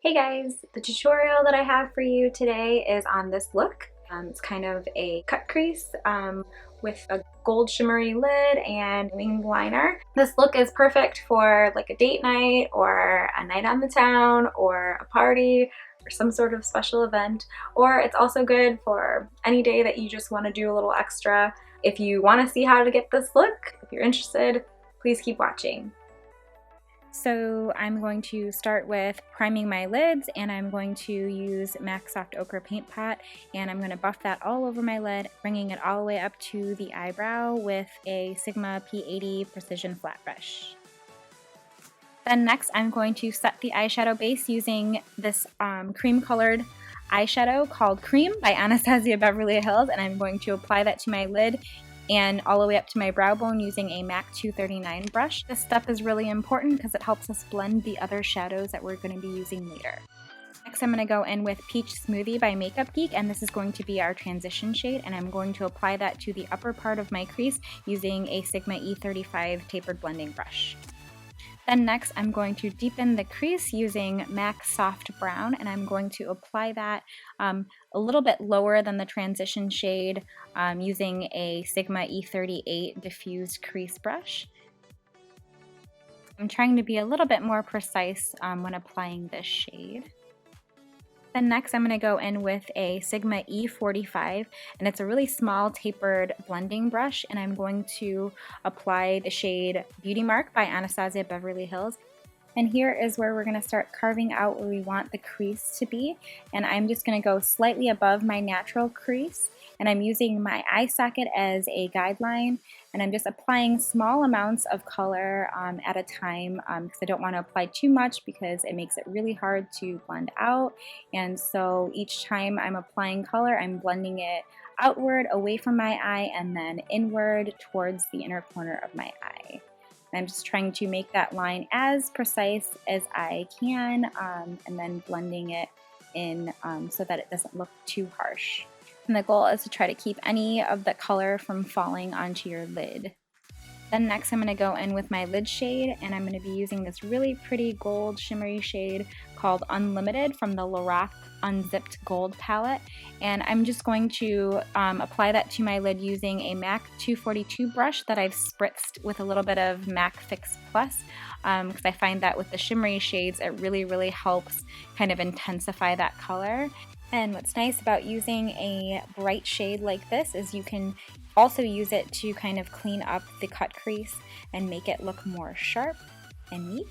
Hey guys, the tutorial that I have for you today is on this look. It's kind of a cut crease with a gold shimmery lid and winged liner. This look is perfect for like a date night or a night on the town or a party or some sort of special event, or it's also good for any day that you just want to do a little extra. If you want to see how to get this look, if you're interested, please keep watching. So I'm going to start with priming my lids, and I'm going to use MAC Soft Ochre Paint Pot, and I'm going to buff that all over my lid, bringing it all the way up to the eyebrow with a Sigma P80 Precision Flat Brush. Then next I'm going to set the eyeshadow base using this cream colored eyeshadow called Cream by Anastasia Beverly Hills, and I'm going to apply that to my lid and all the way up to my brow bone using a MAC 239 brush. This step is really important because it helps us blend the other shadows that we're going to be using later. Next I'm going to go in with Peach Smoothie by Makeup Geek, and this is going to be our transition shade, and I'm going to apply that to the upper part of my crease using a Sigma E35 tapered blending brush. Then next I'm going to deepen the crease using MAC Soft Brown, and I'm going to apply that a little bit lower than the transition shade using a Sigma E38 diffused crease brush. I'm trying to be a little bit more precise when applying this shade. Then next I'm going to go in with a Sigma E45, and it's a really small tapered blending brush, and I'm going to apply the shade Beauty Mark by Anastasia Beverly Hills. And here is where we're going to start carving out where we want the crease to be, and I'm just going to go slightly above my natural crease, and I'm using my eye socket as a guideline, and I'm just applying small amounts of color at a time because I don't want to apply too much because it makes it really hard to blend out. And so each time I'm applying color, I'm blending it outward away from my eye and then inward towards the inner corner of my eye. I'm just trying to make that line as precise as I can and then blending it in so that it doesn't look too harsh. And the goal is to try to keep any of the color from falling onto your lid. Then next I'm going to go in with my lid shade, and I'm going to be using this really pretty gold shimmery shade called Unlimited from the Lorac Unzipped Gold palette, and I'm just going to apply that to my lid using a MAC 242 brush that I've spritzed with a little bit of MAC Fix Plus because I find that with the shimmery shades it really helps kind of intensify that color. And what's nice about using a bright shade like this is you can also use it to kind of clean up the cut crease and make it look more sharp and neat.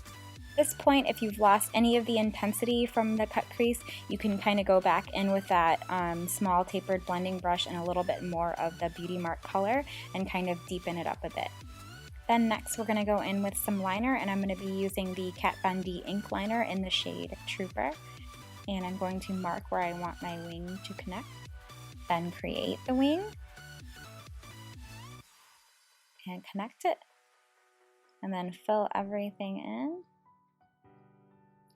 At this point, if you've lost any of the intensity from the cut crease, you can kind of go back in with that small tapered blending brush and a little bit more of the Beauty Mark color and kind of deepen it up a bit. Then next we're going to go in with some liner, and I'm going to be using the Kat Von D ink liner in the shade Trooper. And I'm going to mark where I want my wing to connect, then create the wing and connect it, and then fill everything in.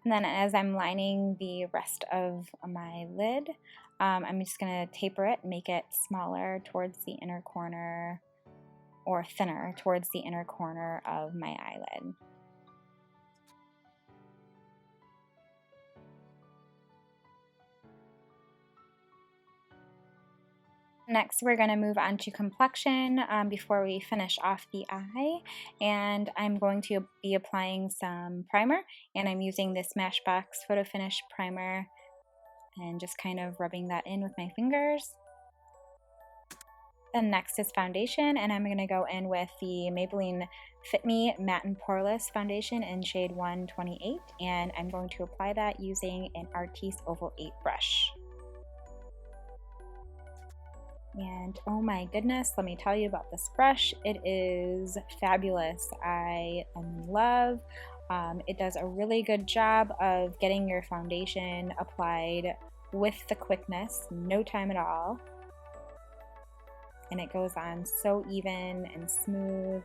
And then as I'm lining the rest of my lid, I'm just going to taper it, make it smaller towards the inner corner or thinner towards the inner corner of my eyelid. Next, we're going to move on to complexion before we finish off the eye, and I'm going to be applying some primer, and I'm using the Smashbox Photo Finish Primer and just kind of rubbing that in with my fingers. Then next is foundation, and I'm going to go in with the Maybelline Fit Me Matte+Poreless foundation in shade 128, and I'm going to apply that using an Artiste Oval 8 brush. And oh my goodness, let me tell you about this brush. It is fabulous. I am in love. It does a really good job of getting your foundation applied with the quickness, no time at all. And it goes on so even and smooth.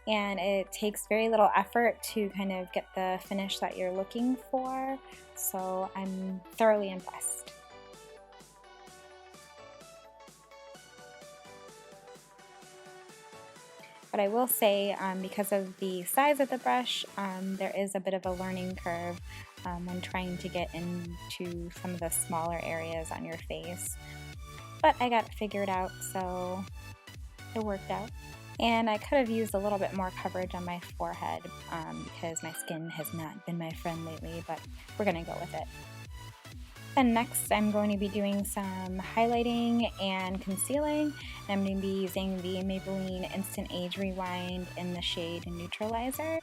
And it takes very little effort to kind of get the finish that you're looking for. So I'm thoroughly impressed. But I will say, because of the size of the brush, there is a bit of a learning curve when trying to get into some of the smaller areas on your face. But I got it figured out, so it worked out. And I could have used a little bit more coverage on my forehead because my skin has not been my friend lately, but we're going to go with it. And next I'm going to be doing some highlighting and concealing. I'm going to be using the Maybelline Instant Age Rewind in the shade Neutralizer.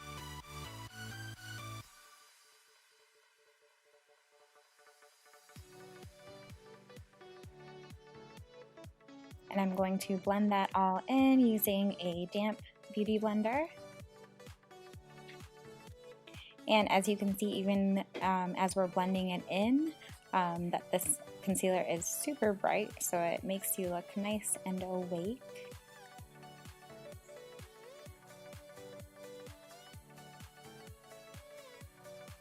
And I'm going to blend that all in using a damp beauty blender. And as you can see, even as we're blending it in, that this concealer is super bright, so it makes you look nice and awake.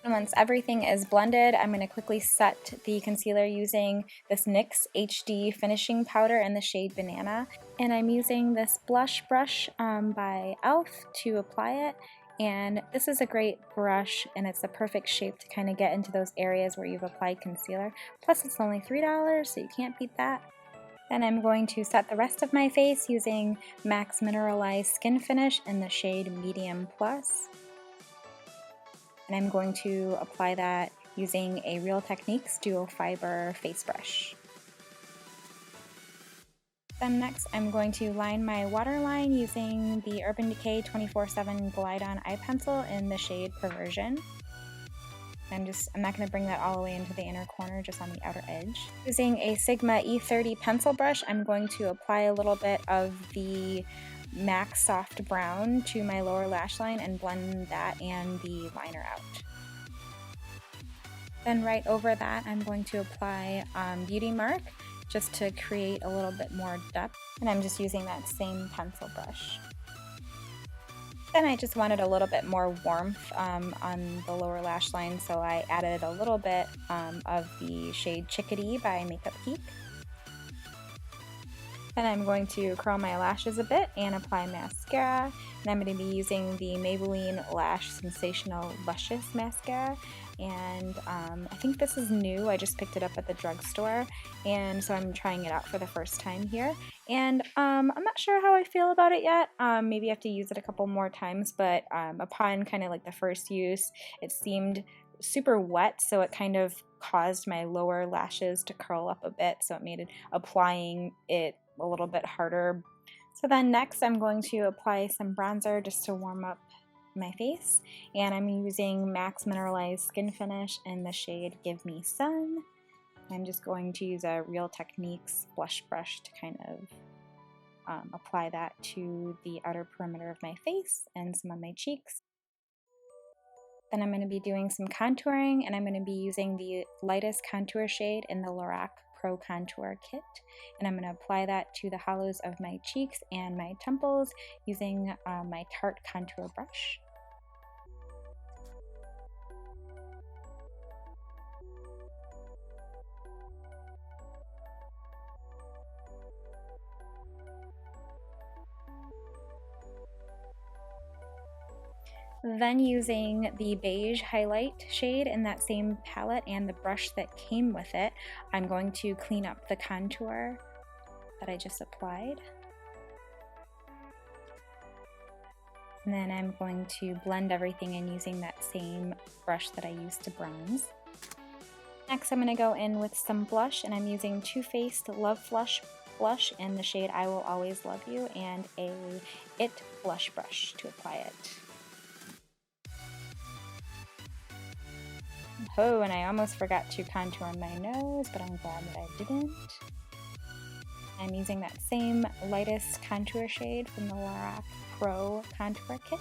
And once everything is blended, I'm going to quickly set the concealer using this NYX HD Finishing Powder in the shade Banana. And I'm using this blush brush by e.l.f. to apply it. And this is a great brush, and it's the perfect shape to kind of get into those areas where you've applied concealer. Plus it's only $3, so you can't beat that. Then I'm going to set the rest of my face using MAC's Mineralize Skinfinish in the shade Medium Plus. And I'm going to apply that using a Real Techniques Dual Fiber Face Brush. Then next I'm going to line my waterline using the Urban Decay 24/7 Glide On Eye Pencil in the shade Perversion. I'm not going to bring that all the way into the inner corner, just on the outer edge. Using a Sigma E30 pencil brush, I'm going to apply a little bit of the MAC Soft Brown to my lower lash line and blend that and the liner out. Then right over that, I'm going to apply Beauty Mark just to create a little bit more depth, and I'm just using that same pencil brush. Then I just wanted a little bit more warmth on the lower lash line, so I added a little bit of the shade Chickadee by Geek. Then I'm going to curl my lashes a bit and apply mascara. And I'm going to be using the Maybelline Lash Sensational Luscious Mascara. And I think this is new. I just picked it up at the drugstore, and so I'm trying it out for the first time here. And I'm not sure how I feel about it yet. Maybe I have to use it a couple more times, but upon kind of like the first use, it seemed super wet, so it kind of caused my lower lashes to curl up a bit, so it made applying it a little bit harder. So then next I'm going to apply some bronzer just to warm up my face, and I'm using MAC's Mineralize Skinfinish in the shade Give Me Sun. I'm just going to use a Real Techniques blush brush to kind of apply that to the outer perimeter of my face and some of my cheeks. Then I'm going to be doing some contouring, and I'm going to be using the lightest contour shade in the Lorac Pro Contour Kit, and I'm going to apply that to the hollows of my cheeks and my temples using my Tarte contour brush. Then using the Beige highlight shade in that same palette and the brush that came with it, I'm going to clean up the contour that I just applied. And then I'm going to blend everything in using that same brush that I used to bronze. Next I'm going to go in with some blush, and I'm using Too Faced Love Flush blush in the shade I Will Always Love You, and a It blush brush to apply it. Oh, and I almost forgot to contour my nose, but I'm glad that I didn't. I'm using that same lightest contour shade from the Lorac Pro Contour Kit.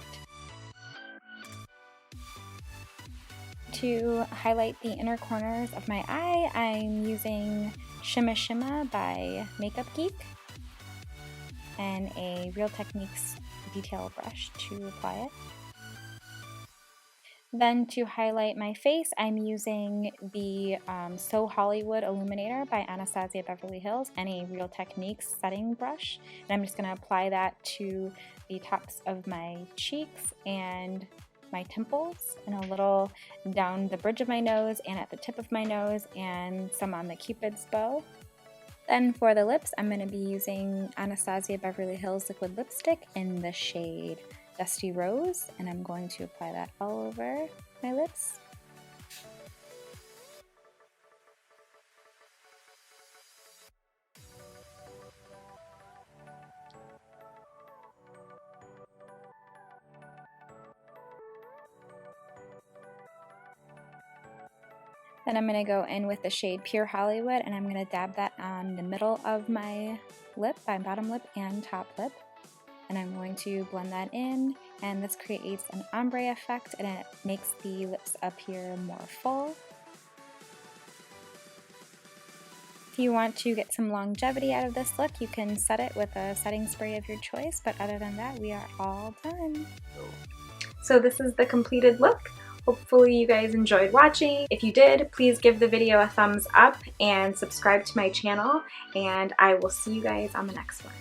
To highlight the inner corners of my eye, I'm using Shimma by Geek and a Real Techniques detail brush to apply it. Then to highlight my face, I'm using the So Hollywood Illuminator by Anastasia Beverly Hills and a Real Techniques setting brush. And I'm just going to apply that to the tops of my cheeks and my temples and a little down the bridge of my nose and at the tip of my nose and some on the Cupid's bow. Then for the lips, I'm going to be using Anastasia Beverly Hills Liquid Lipstick in the shade Dusty Rose, and I'm going to apply that all over my lips. Then I'm going to go in with the shade Pure Hollywood, and I'm going to dab that on the middle of my lip, my bottom lip and top lip. And I'm going to blend that in, and this creates an ombre effect and it makes the lips appear more full. If you want to get some longevity out of this look, you can set it with a setting spray of your choice, but other than that, we are all done. So this is the completed look. Hopefully you guys enjoyed watching. If you did, please give the video a thumbs up and subscribe to my channel, and I will see you guys on the next one.